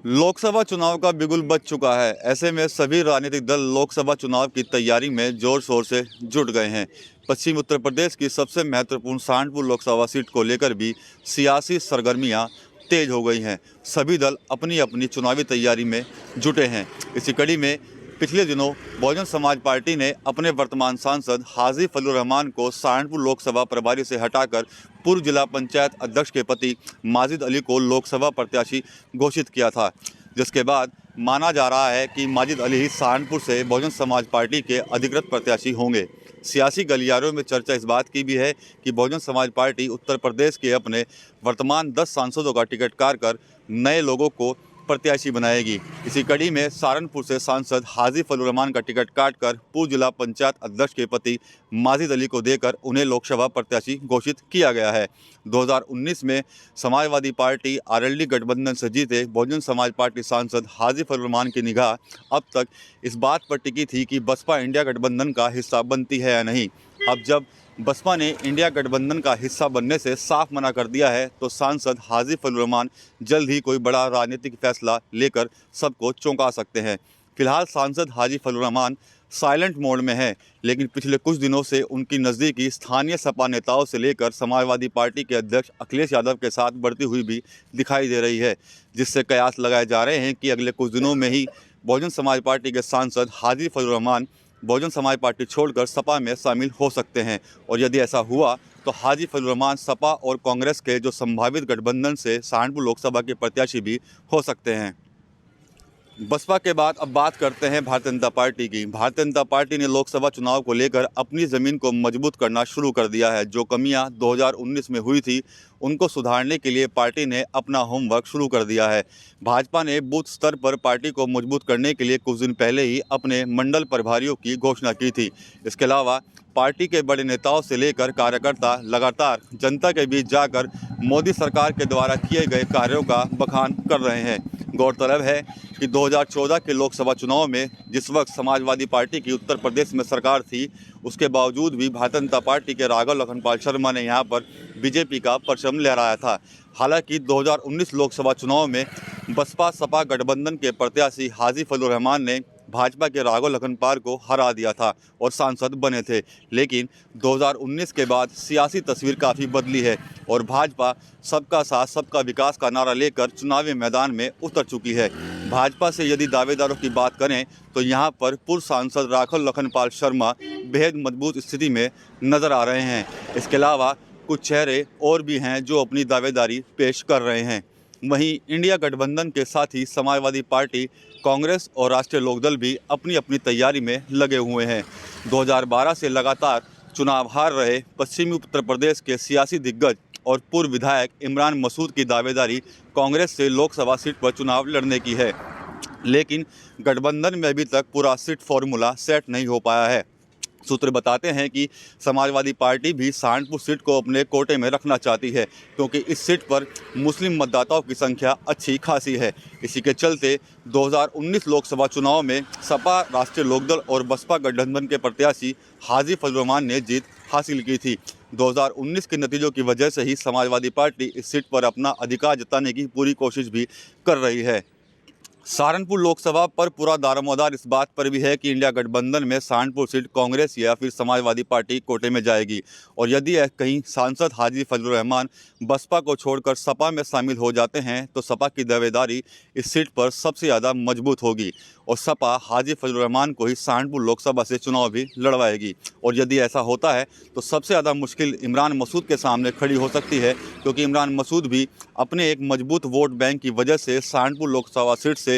लोकसभा चुनाव का बिगुल बज चुका है। ऐसे में सभी राजनीतिक दल लोकसभा चुनाव की तैयारी में जोर शोर से जुट गए हैं। पश्चिम उत्तर प्रदेश की सबसे महत्वपूर्ण सहारनपुर लोकसभा सीट को लेकर भी सियासी सरगर्मियां तेज हो गई हैं। सभी दल अपनी अपनी चुनावी तैयारी में जुटे हैं। इसी कड़ी में पिछले दिनों बहुजन समाज पार्टी ने अपने वर्तमान सांसद हाजी फजलुर रहमान को सहारनपुर लोकसभा प्रभारी से हटाकर पूर्व जिला पंचायत अध्यक्ष के पति माजिद अली को लोकसभा प्रत्याशी घोषित किया था, जिसके बाद माना जा रहा है कि माजिद अली ही सहारनपुर से बहुजन समाज पार्टी के अधिकृत प्रत्याशी होंगे। सियासी गलियारों में चर्चा इस बात की भी है कि बहुजन समाज पार्टी उत्तर प्रदेश के अपने वर्तमान 10 सांसदों का टिकट काटकर नए लोगों को प्रत्याशी बनाएगी। इसी कड़ी में सहारनपुर से सांसद हाजी फजलुर रहमान का टिकट काटकर पूर्व जिला पंचायत अध्यक्ष के पति माजिद अली को देकर उन्हें लोकसभा प्रत्याशी घोषित किया गया है। 2019 में समाजवादी पार्टी आरएलडी गठबंधन से जीते बहुजन समाज पार्टी सांसद हाजी फजलुर रहमान की निगाह अब तक इस बात पर टिकी थी कि बसपा इंडिया गठबंधन का हिस्सा बनती है या नहीं। अब जब बसपा ने इंडिया गठबंधन का हिस्सा बनने से साफ मना कर दिया है, तो सांसद हाजी फजलुर रहमान जल्द ही कोई बड़ा राजनीतिक फैसला लेकर सबको चौंका सकते हैं। फिलहाल सांसद हाजी फजलुर रहमान साइलेंट मोड में है, लेकिन पिछले कुछ दिनों से उनकी नज़दीकी स्थानीय सपा नेताओं से लेकर समाजवादी पार्टी के अध्यक्ष अखिलेश यादव के साथ बढ़ती हुई भी दिखाई दे रही है, जिससे कयास लगाए जा रहे हैं कि अगले कुछ दिनों में ही बहुजन समाज पार्टी के सांसद हाजी फजलुर रहमान बहुजन समाज पार्टी छोड़कर सपा में शामिल हो सकते हैं। और यदि ऐसा हुआ तो हाजी फजलुर रहमान सपा और कांग्रेस के जो संभावित गठबंधन से सहारनपुर लोकसभा के प्रत्याशी भी हो सकते हैं। बसपा के बाद अब बात करते हैं भारतीय जनता पार्टी की। भारतीय जनता पार्टी ने लोकसभा चुनाव को लेकर अपनी ज़मीन को मजबूत करना शुरू कर दिया है। जो कमियां 2019 में हुई थी, उनको सुधारने के लिए पार्टी ने अपना होमवर्क शुरू कर दिया है। भाजपा ने बूथ स्तर पर पार्टी को मजबूत करने के लिए कुछ दिन पहले ही अपने मंडल प्रभारियों की घोषणा की थी। इसके अलावा पार्टी के बड़े नेताओं से लेकर कार्यकर्ता लगातार जनता के बीच जाकर मोदी सरकार के द्वारा किए गए कार्यों का बखान कर रहे हैं। गौरतलब है कि 2014 के लोकसभा चुनाव में जिस वक्त समाजवादी पार्टी की उत्तर प्रदेश में सरकार थी, उसके बावजूद भी भारतीय जनता पार्टी के राघव लखनपाल शर्मा ने यहां पर बीजेपी का परचम लहराया था। हालांकि 2019 लोकसभा चुनाव में बसपा सपा गठबंधन के प्रत्याशी हाजी फजलुर रहमान ने भाजपा के राघव लखनपाल को हरा दिया था और सांसद बने थे। लेकिन 2019 के बाद सियासी तस्वीर काफ़ी बदली है और भाजपा सबका साथ सबका विकास का नारा लेकर चुनावी मैदान में उतर चुकी है। भाजपा से यदि दावेदारों की बात करें तो यहां पर पूर्व सांसद राघव लखनपाल शर्मा बेहद मजबूत स्थिति में नज़र आ रहे हैं। इसके अलावा कुछ चेहरे और भी हैं जो अपनी दावेदारी पेश कर रहे हैं। वहीं इंडिया गठबंधन के साथ ही समाजवादी पार्टी, कांग्रेस और राष्ट्रीय लोकदल भी अपनी अपनी तैयारी में लगे हुए हैं। 2012 से लगातार चुनाव हार रहे पश्चिमी उत्तर प्रदेश के सियासी दिग्गज और पूर्व विधायक इमरान मसूद की दावेदारी कांग्रेस से लोकसभा सीट पर चुनाव लड़ने की है, लेकिन गठबंधन में अभी तक पूरा सीट फॉर्मूला सेट नहीं हो पाया है। सूत्र बताते हैं कि समाजवादी पार्टी भी सहारनपुर सीट को अपने कोटे में रखना चाहती है, क्योंकि इस सीट पर मुस्लिम मतदाताओं की संख्या अच्छी खासी है। इसी के चलते 2019 लोकसभा चुनाव में सपा, राष्ट्रीय लोकदल और बसपा गठबंधन के प्रत्याशी हाजी फजलुर रहमान ने जीत हासिल की थी। 2019 के नतीजों की वजह से ही समाजवादी पार्टी इस सीट पर अपना अधिकार जताने की पूरी कोशिश भी कर रही है। सहारनपुर लोकसभा पर पूरा दारोमदार इस बात पर भी है कि इंडिया गठबंधन में सहारनपुर सीट कांग्रेस या फिर समाजवादी पार्टी कोटे में जाएगी। और यदि कहीं सांसद हाजी फजलुर रहमान बसपा को छोड़कर सपा में शामिल हो जाते हैं, तो सपा की दावेदारी इस सीट पर सबसे ज़्यादा मजबूत होगी और सपा हाजी फजलुर रहमान को ही सहारनपुर लोकसभा से चुनाव भी लड़वाएगी। और यदि ऐसा होता है तो सबसे ज़्यादा मुश्किल इमरान मसूद के सामने खड़ी हो सकती है, क्योंकि इमरान मसूद भी अपने एक मजबूत वोट बैंक की वजह से सहारनपुर लोकसभा सीट से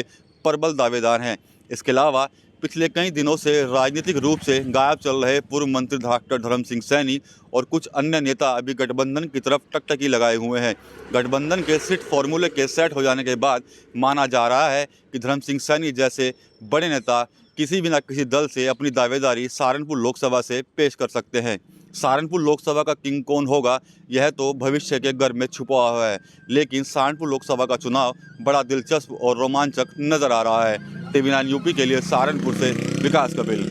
प्रबल दावेदार हैं। इसके अलावा पिछले कई दिनों से राजनीतिक रूप से गायब चल रहे पूर्व मंत्री डॉक्टर धर्म सिंह सैनी और कुछ अन्य नेता अभी गठबंधन की तरफ टकटकी लगाए हुए हैं। गठबंधन के सीट फॉर्मूले के सेट हो जाने के बाद माना जा रहा है कि धर्म सिंह सैनी जैसे बड़े नेता किसी भी न किसी दल से अपनी दावेदारी सहारनपुर लोकसभा से पेश कर सकते हैं। सहारनपुर लोकसभा का किंग कौन होगा, यह तो भविष्य के घर में छुपा हुआ है, लेकिन सहारनपुर लोकसभा का चुनाव बड़ा दिलचस्प और रोमांचक नजर आ रहा है। TV9 यूपी के लिए सहारनपुर से विकास कपिल।